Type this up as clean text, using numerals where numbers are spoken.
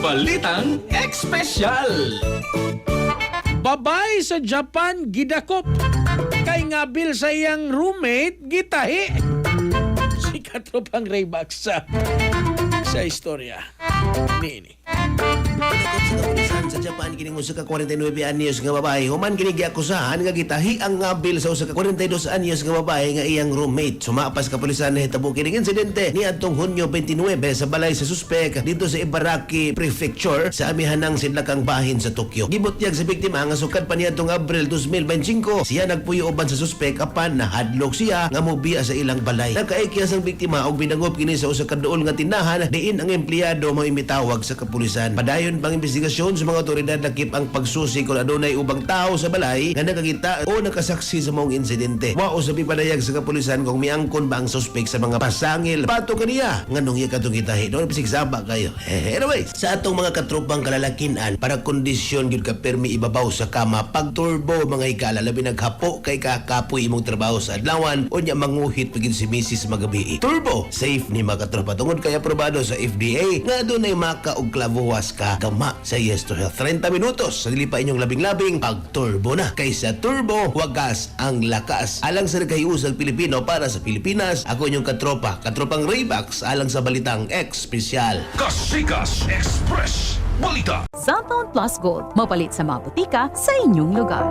Balitang Espesyal. Babay sa Japan gidakop kay ngabil sa iyang roommate gitahi. Si katropang Rayback sa istorya. Nini. Pagkakot sa kapulisan sa Japan kining usa ka 49 anyos nga babae human kini giakusahan nga gitahi ang ngabil sa usa ka 42 anyos nga babae nga iyang roommate. Sumapas kapulisan na hitabo kining insidente niadtong Hunyo 29 sa balay sa suspek dito sa Ibaraki Prefecture sa amihanang sidlakang bahin sa Tokyo. Gibutyag sa biktima nga sukad pa niadtong Abril 2025 siya nagpuyo uban sa suspek apan nahadlok siya nga mobiya sa ilang balay. Nagkaikyas ang biktima og binangop kini sa usa ka duol nga tindahan diin ang empleyado mao imitawag sa kapulisan. Padayon pang investigasyon sa mga otoridad nakip ang pagsusi kung adunay ubang tao sa balay nga nakakita o nakasaksi sa mong insidente. Wa usabi padayag sa kapulisan kung miangkon ba ang suspek sa mga pasangil. Pato kaniya nganong iya katong gitahi. Doon pisigsaba kayo. Anyway, sa atong mga katropang kalalakinan para kondisyon gyud ka permi ibabaw sa kama pag turbo mga higala labi naghapo kay kakapoy imong trabaho sa adlawan o nya manguhit pagin si Mrs. magabi. Turbo safe ni mga katropa tungod kay aprobado sa FDA nga adunay maka og klavuwas ka gama sa Yes to Health. 30 minutos sa dili pa inyong labing-labing pag turbo na. Kaysa turbo, wagas ang lakas. Alang sa nagkahiusag Pilipino para sa Pilipinas, ako inyong katropang Rayback alang sa Balitang Espesyal. Kasikas Express. Balita. Cellphone Plus Gold. Mapalit sa mga butika sa inyong lugar.